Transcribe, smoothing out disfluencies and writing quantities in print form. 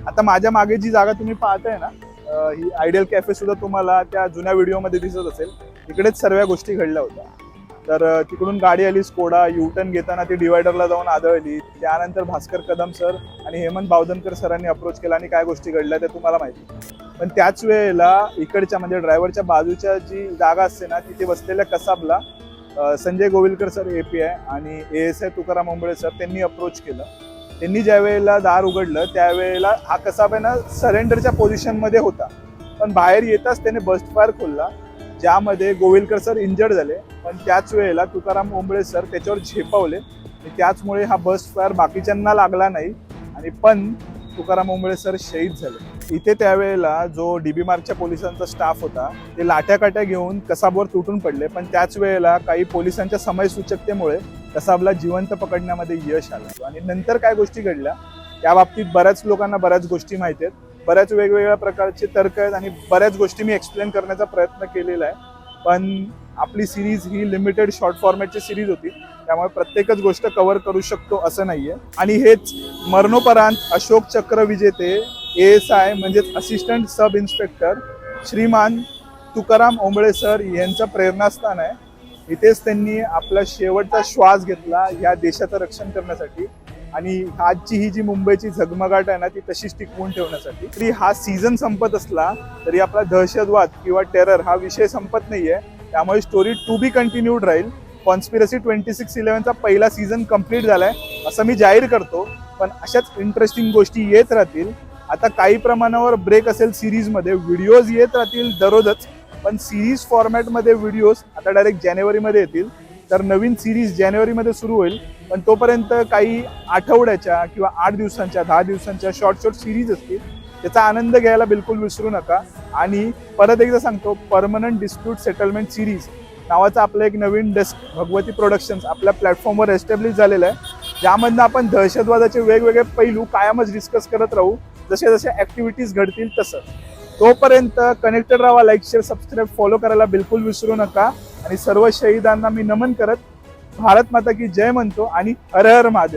आता माझ्या मागे जी जागा तुम्ही पाहताय ना, ही आयडियल कॅफे सुद्धा तुम्हाला त्या जुन्या व्हिडिओमध्ये दिसत असेल. इकडेच सर्व गोष्टी घडल्या होत्या. तर तिकडून गाडी आली स्कोडा, युटर्न घेताना ती डिवायडरला जाऊन आदळली. त्यानंतर भास्कर कदम सर आणि हेमंत बावधनकर सरांनी अप्रोच केला आणि काय गोष्टी घडल्या ते तुम्हाला माहिती. पण त्याच वेळेला इकडच्या म्हणजे ड्रायव्हरच्या बाजूच्या जी जागा असते ना, तिथे बसलेल्या कसाबला संजय गोविलकर सर API आणि ASI तुकाराम ओंबळे सर त्यांनी अप्रोच केलं. त्यांनी ज्या वेळेला दार उघडलं त्यावेळेला हा कसाब आहे ना सरेंडरच्या पोझिशनमध्ये होता. पण बाहेर येताच त्याने बस्ट फायर खोलला, ज्यामध्ये गोविलकर सर इंजर्ड झाले. पण त्याच वेळेला तुकाराम ओंबळे सर त्याच्यावर झेपावले आणि त्याचमुळे हा बस्ट फायर बाकीच्यांना लागला नाही आणि पण तुकाराम ओंबळे सर शहीद झाले. इथे त्यावेळेला जो DB मार्गच्या पोलिसांचा स्टाफ होता ते लाट्याकाट्या घेऊन कसाबवर तुटून पडले. पण त्याच वेळेला काही पोलिसांच्या समयसूचकतेमुळे कसाबला जिवंत पकडण्यामध्ये यश आलं. आणि नंतर काय गोष्टी घडल्या त्या बाबतीत बऱ्याच लोकांना बऱ्याच गोष्टी माहिती आहेत. बऱ्याच वेगवेगळ्या प्रकारचे तर्क आहेत आणि बऱ्याच गोष्टी मी एक्सप्लेन करण्याचा प्रयत्न केलेला आहे. पण आपली सिरीज ही लिमिटेड शॉर्ट फॉर्मॅटची सिरीज होती, त्यामुळे प्रत्येकच गोष्ट कव्हर करू शकतो असं नाहीये. आणि हेच मरणोपरांत अशोक चक्र विजेते ASI म्हणजेच असिस्टंट सब इन्स्पेक्टर श्रीमान तुकाराम ओंबळे सर यांचं प्रेरणास्थान आहे. इथेच त्यांनी आपला शेवटचा श्वास घेतला या देशाचं रक्षण करण्यासाठी आणि आजची ही जी मुंबईची झगमगाट आहे ना ती तशीच टिकवून ठेवण्यासाठी. तरी हा सीझन संपत असला तरी आपला दहशतवाद किंवा टेरर हा विषय संपत नाहीये. त्यामुळे स्टोरी टू बी कंटिन्यूड राहील. कॉन्स्पिरसी 2611चा पहिला सीझन कंप्लीट झालाय असं मी जाहीर करतो. पण अशाच इंटरेस्टिंग गोष्टी येत राहतील. आता काही प्रमाणावर ब्रेक असेल सिरीजमध्ये, व्हिडिओज येत राहतील दररोजच. पण सिरीज फॉर्मॅटमध्ये व्हिडिओज आता डायरेक्ट जानेवारीमध्ये येतील. तर नवीन सिरीज जानेवारीमध्ये सुरू होईल. पण तोपर्यंत काही आठवड्याच्या किंवा 8 दिवसांच्या 10 दिवसांच्या शॉर्ट सिरीज असतील, त्याचा आनंद घ्यायला बिलकुल विसरू नका. आणि परत एकदा सांगतो, परमनंट डिस्प्यूट सेटलमेंट सिरीज नावाचा आपलं एक नवीन डेस्क भगवती प्रोडक्शन्स आपल्या प्लॅटफॉर्मवर एस्टॅब्लिश झालेलं आहे, ज्यामधनं आपण दहशतवादाचे वेगवेगळे पैलू कायमच डिस्कस करत राहू जसे जसे ॲक्टिव्हिटीज घडतील तसं. तोपर्यंत कनेक्टेड राहा. लाईक, शेअर, सबस्क्राईब, फॉलो करायला बिलकुल विसरू नका. आणि सर्व शहीदांना मी नमन करत भारत माता की जय म्हणतो आणि हर हर महादेव.